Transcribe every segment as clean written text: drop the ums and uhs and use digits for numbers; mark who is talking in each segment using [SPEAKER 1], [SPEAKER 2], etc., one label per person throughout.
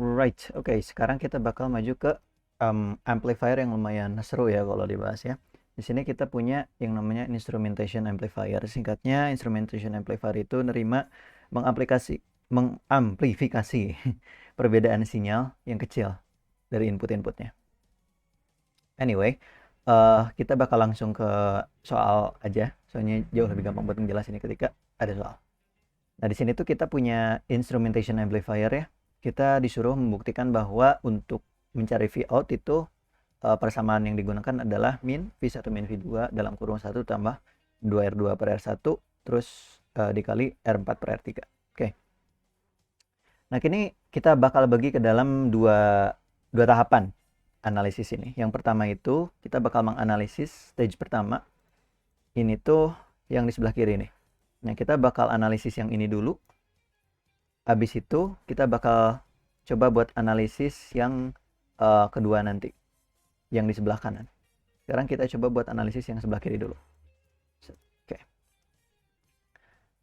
[SPEAKER 1] Right, oke. Sekarang kita bakal maju ke amplifier yang lumayan seru ya kalau dibahas ya. Di sini kita punya yang namanya instrumentation amplifier. Singkatnya, instrumentation amplifier itu mengamplifikasi perbedaan sinyal yang kecil dari input-inputnya. Anyway, kita bakal langsung ke soal aja. Soalnya jauh lebih gampang buat ngejelasin ketika ada soal. Nah, di sini tuh kita punya instrumentation amplifier ya. Kita disuruh membuktikan bahwa untuk mencari V out itu persamaan yang digunakan adalah min V1 min V2 dalam kurung 1 tambah 2R2 per R1 terus dikali R4 per R3. Oke. Nah, kini kita bakal bagi ke dalam dua tahapan analisis ini. Yang pertama itu kita bakal menganalisis stage pertama. Ini tuh yang di sebelah kiri nih. Nah, kita bakal analisis yang ini dulu. Habis itu kita bakal coba buat analisis yang kedua nanti, yang di sebelah kanan. Sekarang kita coba buat analisis yang sebelah kiri dulu. Oke,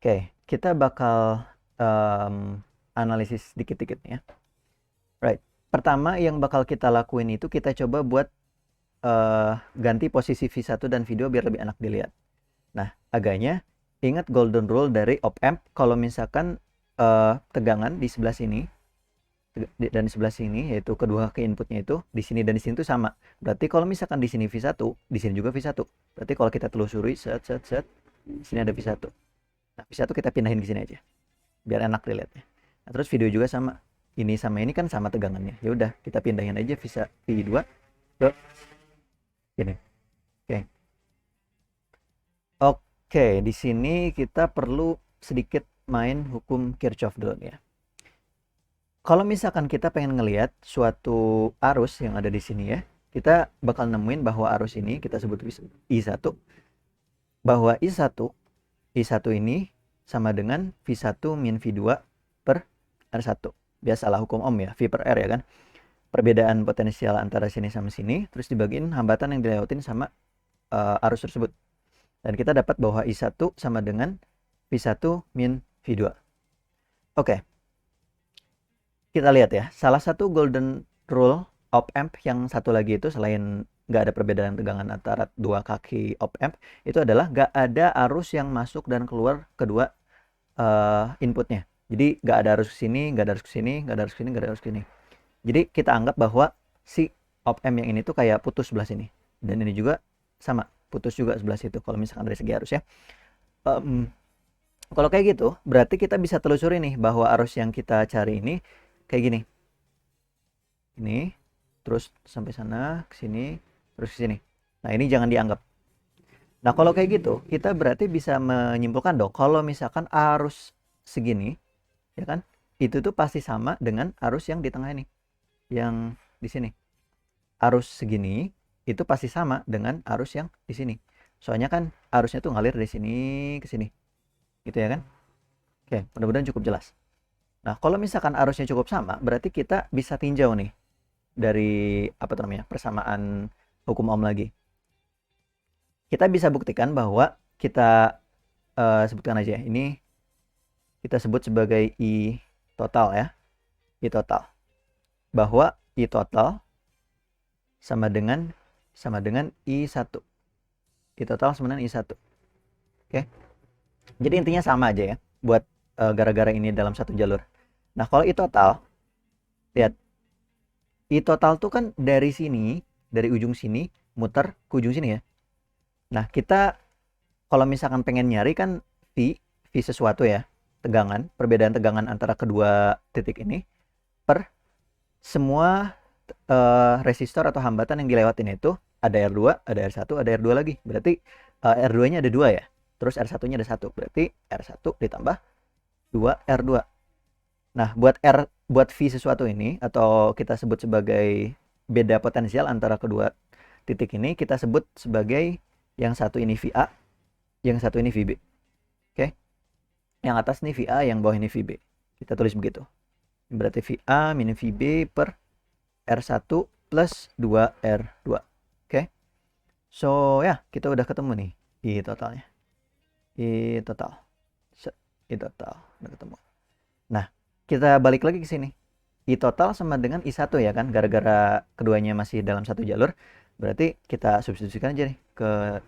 [SPEAKER 1] Oke, kita bakal analisis dikit-dikit ya. Right. Pertama yang bakal kita lakuin itu kita coba buat ganti posisi V1 dan V2 biar lebih enak dilihat. Nah, agaknya ingat golden rule dari op amp, kalau misalkan tegangan di sebelah sini dan di sebelah sini, yaitu kedua ke inputnya itu di sini dan di sini itu sama. Berarti kalau misalkan di sini V1, di sini juga V1. Berarti kalau kita telusuri set di sini ada V1. Nah, V1 kita pindahin ke sini aja. Biar enak dilihatnya. Nah, terus video juga sama. Ini sama ini kan sama tegangannya. Ya udah, kita pindahin aja V2 ke sini. Oke. Oke, di sini kita perlu sedikit main hukum Kirchhoff dulu ya. Kalau misalkan kita pengen ngelihat suatu arus yang ada di sini ya, kita bakal nemuin bahwa arus ini kita sebut I1, bahwa I1 ini sama dengan V1 min V2 per R1. Biasalah hukum Ohm ya, V per R ya kan. Perbedaan potensial antara sini sama sini, terus dibagiin hambatan yang dilewatin sama arus tersebut. Dan kita dapat bahwa I1 sama dengan V1 min V2. Oke. Kita lihat ya, salah satu golden rule op amp yang satu lagi itu selain nggak ada perbedaan tegangan antara dua kaki op amp, itu adalah nggak ada arus yang masuk dan keluar kedua inputnya. Jadi nggak ada arus ke sini, nggak ada arus ke sini, nggak ada arus ke sini, nggak ada arus ke sini. Jadi kita anggap bahwa si op amp yang ini tuh kayak putus sebelah sini. Dan ini juga sama, putus juga sebelah situ kalau misalkan dari segi arus ya. Kalau kayak gitu, berarti kita bisa telusuri nih bahwa arus yang kita cari ini kayak gini. Ini, terus sampai sana, ke sini, terus ke sini. Nah, ini jangan dianggap. Nah, kalau kayak gitu, kita berarti bisa menyimpulkan dong, kalau misalkan arus segini, ya kan, itu tuh pasti sama dengan arus yang di tengah ini, yang di sini. Arus segini, itu pasti sama dengan arus yang di sini. Soalnya kan arusnya tuh ngalir dari sini ke sini. Gitu ya kan? Oke, mudah-mudahan cukup jelas. Nah, kalau misalkan arusnya cukup sama, berarti kita bisa tinjau nih dari apa namanya persamaan hukum Ohm lagi. Kita bisa buktikan bahwa kita sebutkan aja ini kita sebut sebagai I total ya, I total. Bahwa I total sama dengan I1. I total sama dengan I1. Oke. Jadi intinya sama aja ya buat gara-gara ini dalam satu jalur. Nah, kalau I total, lihat. I total tuh kan dari sini, dari ujung sini, muter ke ujung sini ya. Nah, kita kalau misalkan pengen nyari kan V sesuatu ya, tegangan, perbedaan tegangan antara kedua titik ini, per semua resistor atau hambatan yang dilewatin itu, ada R2, ada R1, ada R2 lagi. Berarti R2-nya ada 2 ya. Terus R1-nya ada 1. Berarti R1 ditambah 2 R2. Nah, buat V sesuatu ini atau kita sebut sebagai beda potensial antara kedua titik ini, kita sebut sebagai yang satu ini VA, yang satu ini VB. Oke. Yang atas ini VA, yang bawah ini VB. Kita tulis begitu. Berarti VA min VB per R1 plus 2R2. Oke. So, ya, kita udah ketemu nih I totalnya. I total. I total udah ketemu. Nah, kita balik lagi ke sini. I total sama dengan I1 ya kan, gara-gara keduanya masih dalam satu jalur, berarti kita substitusikan aja nih ke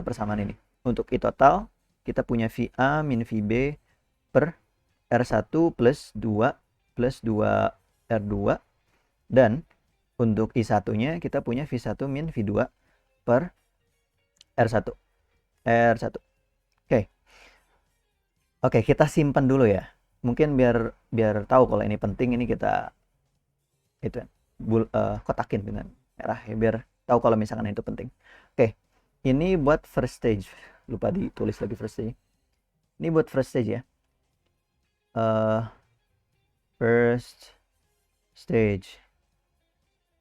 [SPEAKER 1] persamaan ini. Untuk I total, kita punya VA min VB per R1 plus 2 plus 2 R2, dan untuk I1-nya kita punya V1 min V2 per R1. R1. Oke. Oke, kita simpan dulu ya. Mungkin biar tahu kalau ini penting, ini kita itu ya, kotakin dengan merah ya, biar tahu kalau misalkan itu penting. Oke. Ini buat first stage. Lupa ditulis lagi first stage. Ini buat first stage ya. First stage.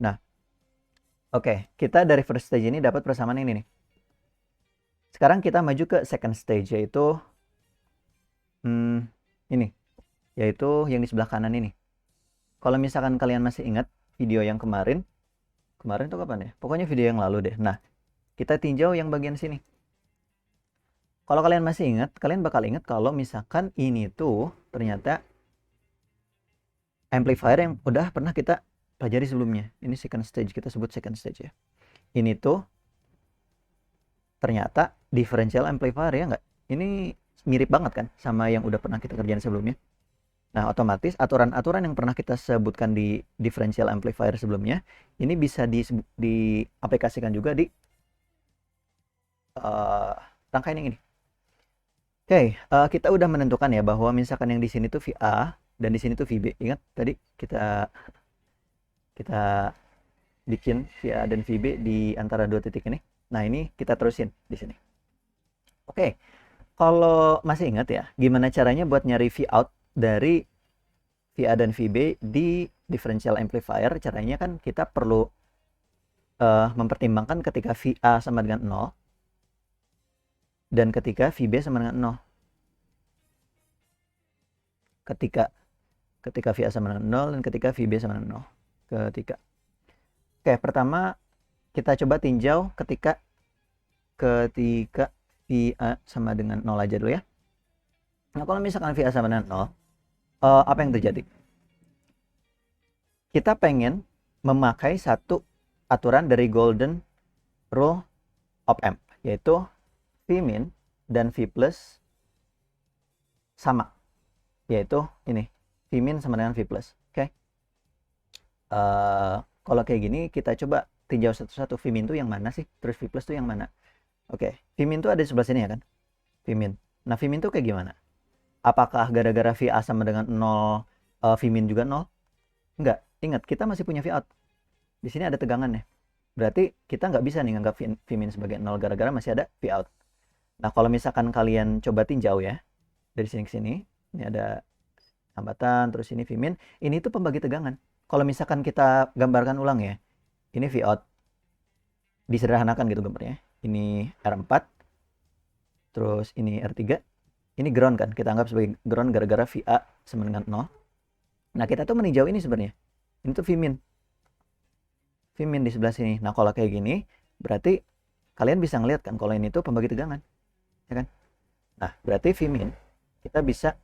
[SPEAKER 1] Nah, oke, kita dari first stage ini dapat persamaan ini nih. Sekarang kita maju ke second stage, yaitu ini, yaitu yang di sebelah kanan ini. Kalau misalkan kalian masih ingat video yang kemarin tuh kapan ya? Pokoknya video yang lalu deh. Nah, kita tinjau yang bagian sini. Kalau kalian masih ingat, kalian bakal ingat kalau misalkan ini tuh ternyata amplifier yang udah pernah kita pelajari sebelumnya. Ini second stage, kita sebut second stage ya. Ini tuh ternyata differential amplifier ya nggak? Ini mirip banget kan sama yang udah pernah kita kerjain sebelumnya. Nah, otomatis aturan-aturan yang pernah kita sebutkan di differential amplifier sebelumnya, ini bisa diaplikasikan juga di rangkaian yang ini. Oke, kita udah menentukan ya bahwa misalkan yang di sini tuh VA dan di sini tuh VB. Ingat tadi kita bikin VA dan VB di antara dua titik ini. Nah, ini kita terusin di sini. Oke, kalau masih ingat ya, gimana caranya buat nyari Vout dari VA dan VB di differential amplifier? Caranya kan kita perlu mempertimbangkan ketika VA sama dengan 0 dan ketika VB sama dengan 0. Ketika VA sama dengan 0 dan ketika VB sama dengan 0. Oke, pertama kita coba tinjau ketika VA sama dengan 0 aja dulu ya. Nah, kalau misalkan VA sama dengan 0, apa yang terjadi? Kita pengen memakai satu aturan dari golden rule of amp, yaitu V min dan V plus sama, yaitu ini, V min sama dengan V plus. Oke. Kalau kayak gini kita coba tinjau satu-satu, V min itu yang mana sih, terus V plus itu yang mana. Oke, V min itu ada di sebelah sini ya kan, V min. Nah, V min itu kayak gimana? Apakah gara-gara VA sama dengan 0, V min juga 0? Enggak, ingat kita masih punya Vout. Di sini ada tegangannya. Berarti kita nggak bisa nih nganggap V min sebagai 0 gara-gara masih ada Vout. Nah, kalau misalkan kalian coba tinjau ya, dari sini ke sini, ini ada hambatan, terus ini V min, ini tuh pembagi tegangan. Kalau misalkan kita gambarkan ulang ya, ini Vout, disederhanakan gitu gambarnya. Ini R4, terus ini R3, ini ground kan, kita anggap sebagai ground gara-gara VA sama dengan 0. Nah, kita tuh meninjau ini sebenarnya. Ini tuh V min di sebelah sini. Nah, kalau kayak gini, berarti kalian bisa ngeliat kan kalau ini tuh pembagi tegangan. Ya kan? Nah, berarti V min kita bisa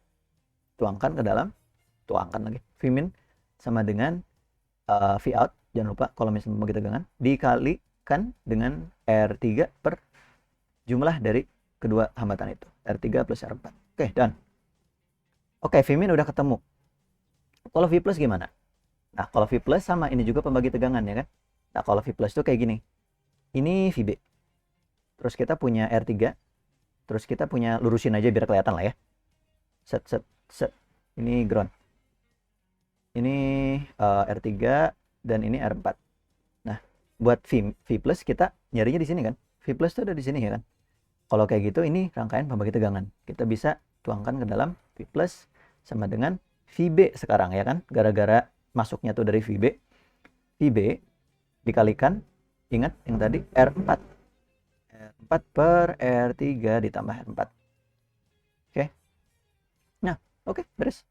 [SPEAKER 1] tuangkan lagi. V min sama dengan Vout, jangan lupa kalau misalnya pembagi tegangan, dikalikan dengan R3 per jumlah dari kedua hambatan itu, R3 plus R4. Oke, done. Oke, V min udah ketemu. Kalau V plus gimana? Nah, kalau V plus sama, ini juga pembagi tegangan ya kan? Nah, kalau V plus tuh kayak gini. Ini VB. Terus kita punya R3. Terus kita punya, lurusin aja biar kelihatan lah ya. Set. Ini ground. Ini R3 dan ini R4. Nah, buat V plus kita nyarinya di sini kan? V plus tuh ada di sini ya kan? Kalau kayak gitu, ini rangkaian pembagi tegangan. Kita bisa tuangkan ke dalam V plus sama dengan VB sekarang ya kan? Gara-gara masuknya tuh dari VB. VB dikalikan, ingat yang tadi, R4 per R3 ditambah R4. Oke. Nah, oke, beres.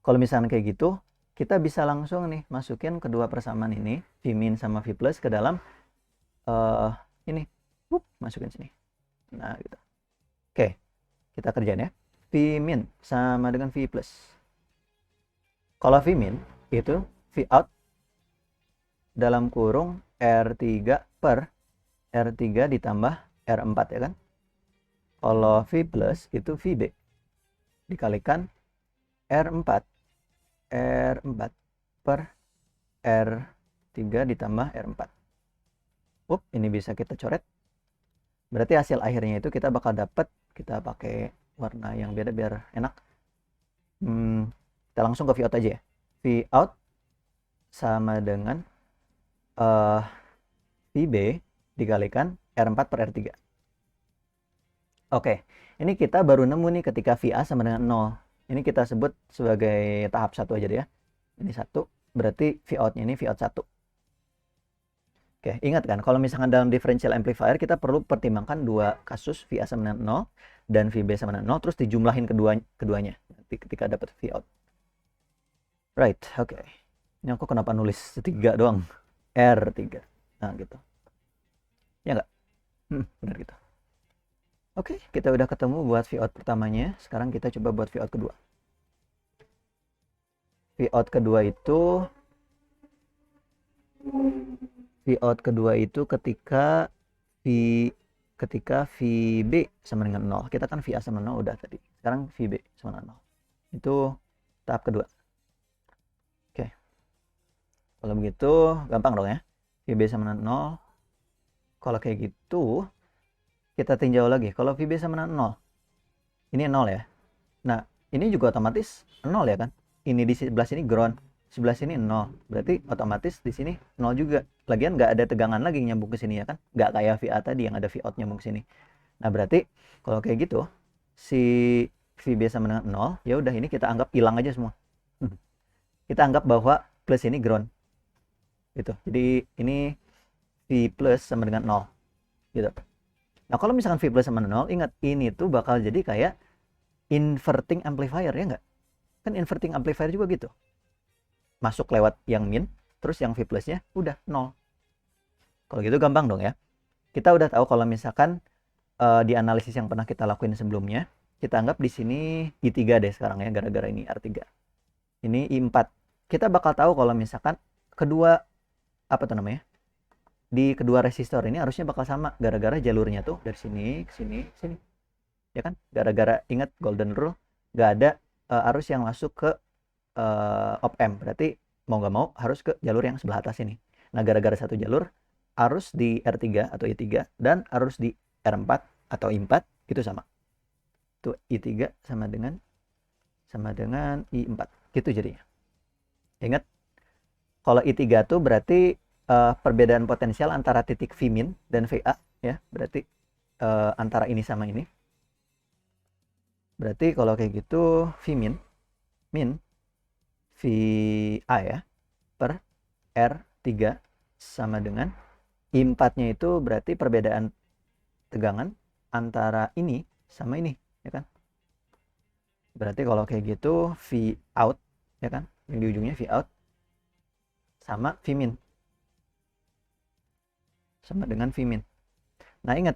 [SPEAKER 1] Kalau misalnya kayak gitu, kita bisa langsung nih masukin kedua persamaan ini, V min sama V plus ke dalam ini. Masukin sini. Nah, gitu. Oke. Kita kerjain ya. V min sama dengan V plus. Kalau V min itu V out dalam kurung R3 per R3 ditambah R4 ya kan. Kalau V plus itu VB dikalikan R4 per R3 ditambah R4. Ini bisa kita coret. Berarti hasil akhirnya itu kita bakal dapat, kita pakai warna yang beda biar enak. Kita langsung ke V out aja ya. V out sama dengan VB dikalikan R4 per R3. Oke, ini kita baru nemu nih ketika VA sama dengan 0. Ini kita sebut sebagai tahap 1 aja deh ya. Ini 1, berarti V out-nya ini V out 1. Oke, ingat kan kalau misalkan dalam differential amplifier kita perlu pertimbangkan dua kasus VA sama dengan 0 dan VB sama dengan 0 terus dijumlahin keduanya nanti ketika dapat V out. Right, oke. Ini aku kenapa nulis 3 doang? R3. Nah, gitu. Ya enggak? Benar gitu. Oke, kita udah ketemu buat V out pertamanya. Sekarang kita coba buat V out kedua. V out kedua itu ketika VB sama dengan 0. Kita kan VA sama 0 udah tadi. Sekarang VB sama dengan 0. Itu tahap kedua. Oke. Kalau begitu gampang dong ya. VB sama dengan 0. Kalau kayak gitu kita tinjau lagi. Kalau VB sama dengan 0. Ini 0 ya. Nah, ini juga otomatis 0 ya kan. Ini di sebelah sini ground, sebelah sini 0. Berarti otomatis di sini 0 juga. Lagian nggak ada tegangan lagi nyambung ke sini ya kan. Nggak kayak VA tadi yang ada V out nyambung ke sini. Nah, berarti kalau kayak gitu si VB sama dengan 0, ya udah ini kita anggap hilang aja semua. Kita anggap bahwa plus ini ground. Gitu. Jadi ini V plus sama dengan 0. Gitu. Nah, kalau misalkan V plus sama 0, ingat ini tuh bakal jadi kayak inverting amplifier ya nggak? Kan inverting amplifier juga gitu. Masuk lewat yang min, terus yang V plusnya udah 0. Kalau gitu gampang dong ya. Kita udah tahu kalau misalkan di analisis yang pernah kita lakuin sebelumnya, kita anggap di sini I3 deh sekarang ya, gara-gara ini R3. Ini I4. Kita bakal tahu kalau misalkan kedua, apa tuh namanya? Di kedua resistor ini harusnya bakal sama gara-gara jalurnya tuh dari sini ke sini sini ya kan, gara-gara ingat golden rule nggak ada arus yang masuk ke op amp, berarti mau nggak mau harus ke jalur yang sebelah atas ini. Nah, gara-gara satu jalur arus di R3 atau I3 dan arus di R4 atau I4 itu sama, tuh I3 sama dengan I4 gitu jadinya. Ingat kalau I3 tuh berarti perbedaan potensial antara titik V min dan VA ya, berarti antara ini sama ini. Berarti kalau kayak gitu V min VA ya per R3 sama dengan I4-nya itu berarti perbedaan tegangan antara ini sama ini ya kan. Berarti kalau kayak gitu V out ya kan, yang di ujungnya V out sama V min sama dengan V min. Nah, ingat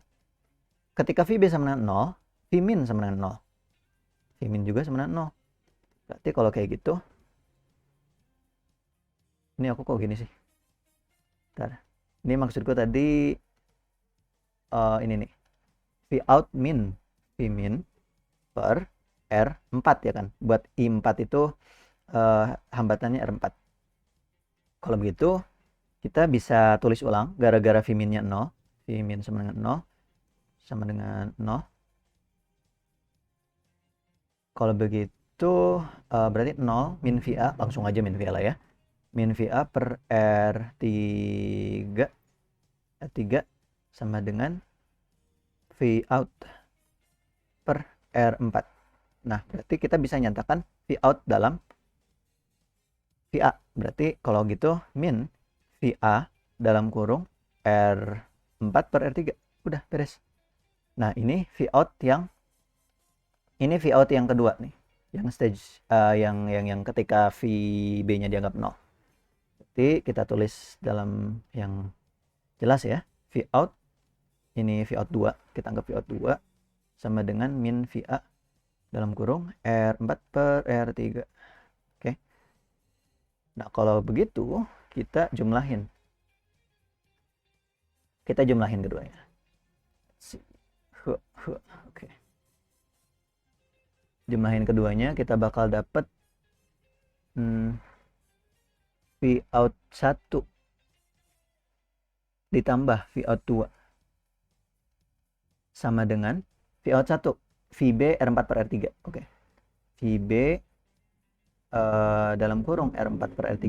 [SPEAKER 1] ketika VB sama dengan 0, V min sama dengan 0. V min juga sama dengan 0. Berarti kalau kayak gitu, ini aku kok gini sih? Bentar. Ini maksudku tadi ini nih. V out min V min per R4 ya kan. Buat I4 itu hambatannya R4. Kalau begitu kita bisa tulis ulang gara-gara V minnya 0. V min sama dengan 0 sama dengan 0. Kalau begitu berarti 0 min VA, langsung aja min VA lah ya. Min VA per R3 sama dengan V out per R4. Nah, berarti kita bisa nyatakan V out dalam VA. Berarti kalau gitu min VA dalam kurung R4 per R3. Udah beres. Nah, ini V out yang kedua nih. Yang stage yang ketika VB-nya dianggap 0. Berarti kita tulis dalam yang jelas ya. V out ini V out 2, kita anggap V out 2 sama dengan min VA dalam kurung R4 per R3. Oke. Nah, kalau begitu kita jumlahin. Kita jumlahin keduanya. Oke. Jumlahin keduanya, kita bakal dapat V out 1 ditambah V out 2 sama dengan V out 1 VB R4 per R3. Oke. VB dalam kurung R4 per R3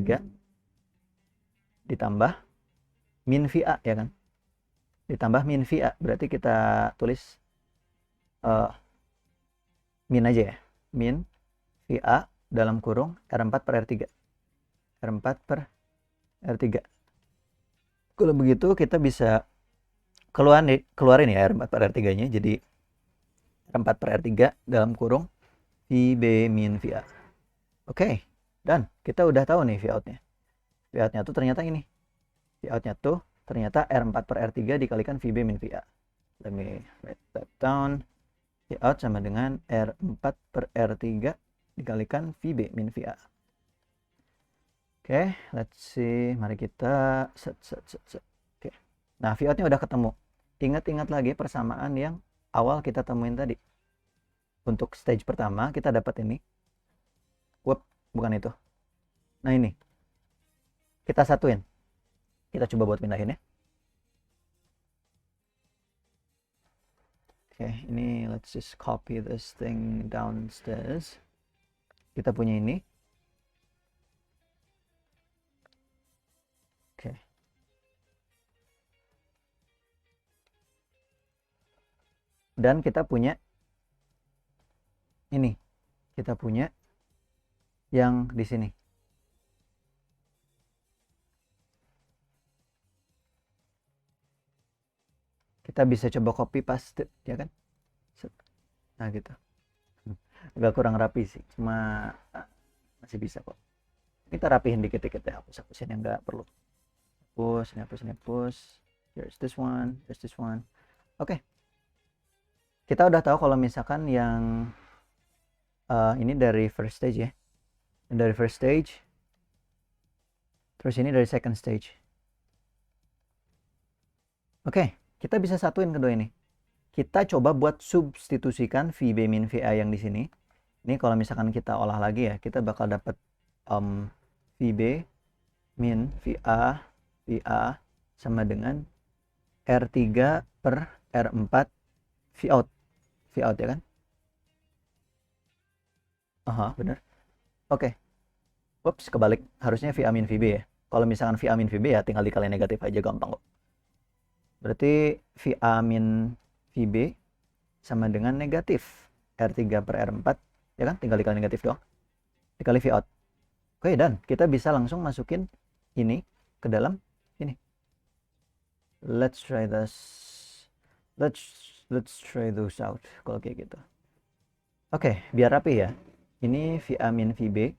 [SPEAKER 1] ditambah min VA, ya kan? Ditambah min VA, berarti kita tulis min aja ya. Min VA dalam kurung R4 per R3. R4 per R3. Kalau begitu kita bisa keluarin ya R4 per R3-nya. Jadi R4 per R3 dalam kurung VB min VA. Oke, dan kita udah tahu nih Vout-nya. Vout-nya tuh ternyata ini. Vout-nya tuh ternyata R4 per R3 dikalikan VB min VA. Let me write that down. Vout sama dengan R4 per R3 dikalikan VB min VA. Oke, let's see. Mari kita set. Oke. Nah, Vout-nya udah ketemu. Ingat-ingat lagi persamaan yang awal kita temuin tadi. Untuk stage pertama kita dapat ini. Bukan itu. Nah, ini. Kita satuin. Kita coba buat pindahin ya. Oke, ini let's just copy this thing downstairs. Kita punya ini. Oke. Dan kita punya ini. Kita punya yang di sini. Kita bisa coba copy paste, ya kan? Nah, gitu. Agak kurang rapi sih, cuma masih bisa kok. Kita rapihin dikit-dikit ya, hapus-hapusin yang nggak perlu. Hapus. Here's this one. Oke. Kita udah tahu kalau misalkan yang ini dari first stage ya. Dari first stage. Terus ini dari second stage. Oke, kita bisa satuin kedua ini. Kita coba buat substitusikan VB min VA yang di sini. Ini kalau misalkan kita olah lagi ya, kita bakal dapat VB min VA sama dengan R3 per R4 Vout ya kan? Aha, bener. Oke. Ups, kebalik. Harusnya VA min VB ya. Kalau misalkan VA min VB ya tinggal dikali negatif aja, gampang kok. Berarti VA min VB sama dengan negatif R3 per R4, ya kan? Tinggal dikali negatif doang. Dikali Vout. Oke, dan kita bisa langsung masukin ini ke dalam ini. Let's try this. Let's try those out kalau kayak gitu. Oke, biar rapi ya. Ini VA min VB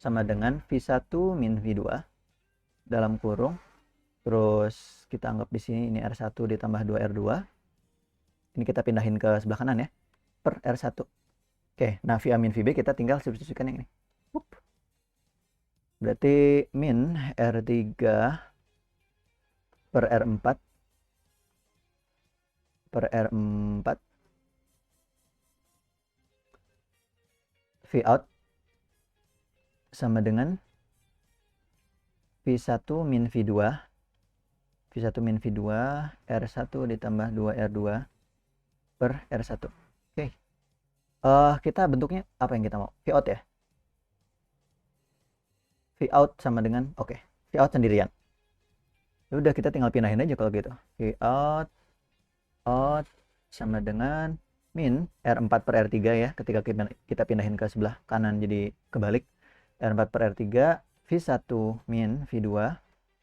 [SPEAKER 1] sama dengan V1 min V2 dalam kurung. Terus kita anggap di sini ini R1 ditambah 2R2. Ini kita pindahin ke sebelah kanan ya. Per R1. Oke, nah VA min VB kita tinggal substitusikan yang ini. Berarti min R3 per R4 Vout sama dengan V1 min V2 R1 ditambah 2R2 per R1. Oke. Kita bentuknya apa yang kita mau? Vout ya? Vout sama dengan, Vout sendirian. Udah, kita tinggal pindahin aja kalau gitu. Vout sama dengan min R4 per R3 ya. Ketika kita pindahin ke sebelah kanan jadi kebalik. R4 per R3 V1 min V2.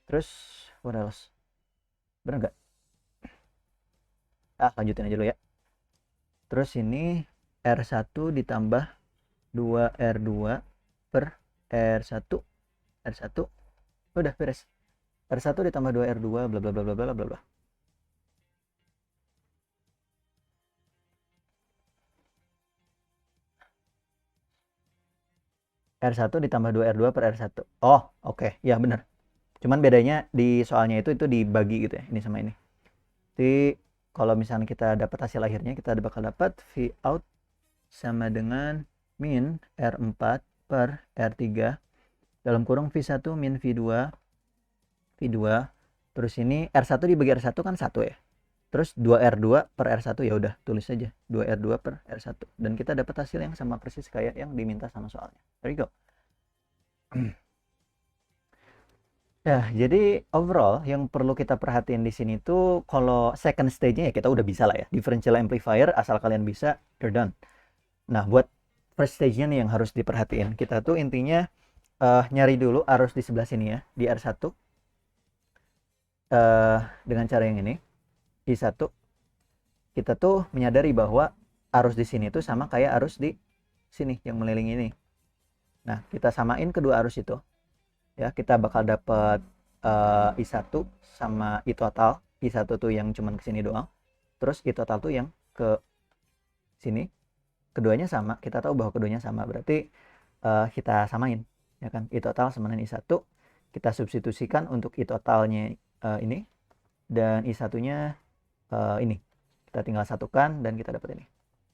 [SPEAKER 1] Terus what else? Bener nggak? Lanjutin aja dulu ya. Terus ini R1 ditambah 2R2 per R1. Udah beres. R1 ditambah 2R2 bla bla bla bla bla bla bla. R1 ditambah 2R2 per R1. Oh, oke. Ya, benar. Cuman bedanya di soalnya itu dibagi gitu ya, ini sama ini. Jadi kalau misalnya kita dapat hasil akhirnya, kita bakal dapat V out sama dengan min R4 per R3 dalam kurung V1 min V2 terus ini R1 dibagi R1 kan 1 ya. Terus 2R2 per R1 ya udah tulis saja 2R2 per R1 dan kita dapat hasil yang sama persis kayak yang diminta sama soalnya. There you go. Ya, jadi overall yang perlu kita perhatiin di sini tuh kalau second stage-nya ya kita udah bisa lah ya. Differential amplifier asal kalian bisa, you're done. Nah, buat first stage-nya nih yang harus diperhatiin. Kita tuh intinya nyari dulu arus di sebelah sini ya, di R1. Dengan cara yang ini. I1 kita tuh menyadari bahwa arus di sini tuh sama kayak arus di sini yang melilingi ini. Nah, kita samain kedua arus itu. Ya, kita bakal dapat I1 sama I total. I1 tuh yang cuman ke sini doang. Terus I total tuh yang ke sini. Keduanya sama. Kita tahu bahwa keduanya sama. Berarti kita samain, ya kan? I total sama dengan I1. Kita substitusikan untuk I totalnya ini dan I1-nya ini. Kita tinggal satukan dan kita dapat ini.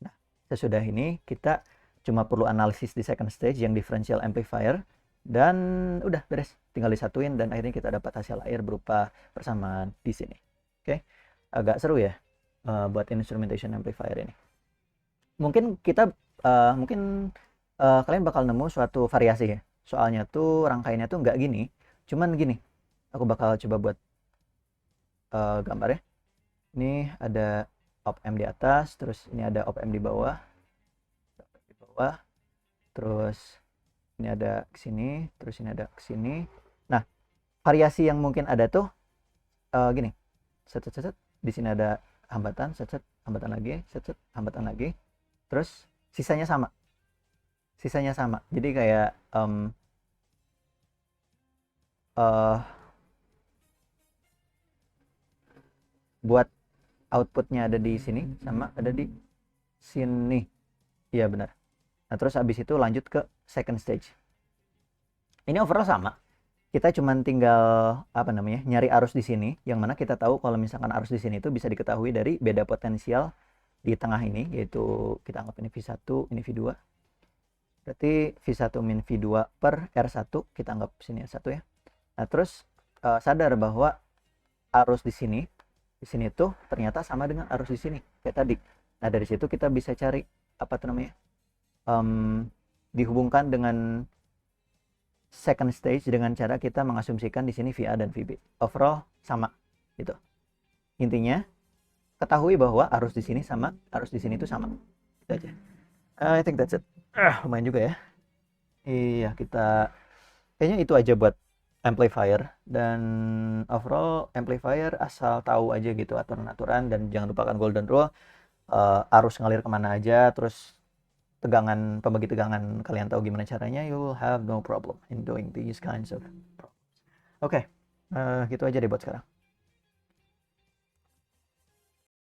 [SPEAKER 1] Nah, sesudah ini kita cuma perlu analisis di second stage yang differential amplifier dan udah beres, tinggal disatuin dan akhirnya kita dapat hasil akhir berupa persamaan di sini. Oke, agak seru ya buat instrumentation amplifier ini. Mungkin kita kalian bakal nemu suatu variasi ya. Soalnya tuh rangkaiannya tuh nggak gini, cuman gini. Aku bakal coba buat gambar ya. Ini ada op-amp di atas, terus ini ada op-amp di bawah. Terus ini ada ke sini, terus ini ada ke sini. Nah, variasi yang mungkin ada tuh gini. Set. Di sini ada hambatan, set, hambatan lagi, set, hambatan lagi. Terus sisanya sama. Jadi kayak buat outputnya ada di sini sama ada di sini. Iya benar. Nah, terus habis itu lanjut ke second stage. Ini overall sama. Kita cuma tinggal nyari arus di sini, yang mana kita tahu kalau misalkan arus di sini itu bisa diketahui dari beda potensial di tengah ini, yaitu kita anggap ini V1, ini V2. Berarti V1 min V2 per R1, kita anggap sini R1 ya. Nah, terus sadar bahwa arus di sini tuh ternyata sama dengan arus di sini kayak tadi. Nah, dari situ kita bisa cari dihubungkan dengan second stage dengan cara kita mengasumsikan di sini VA dan VB. Overall sama gitu. Intinya ketahui bahwa arus di sini sama, arus di sini itu sama. Itu aja. I think that's it. Lumayan juga ya. Iya, kita kayaknya itu aja buat amplifier, dan overall amplifier asal tahu aja gitu aturan-aturan dan jangan lupakan golden rule. Arus ngalir kemana aja, terus pembagi tegangan kalian tahu gimana caranya, you will have no problem in doing these kinds of problems. Oke, gitu aja deh buat sekarang.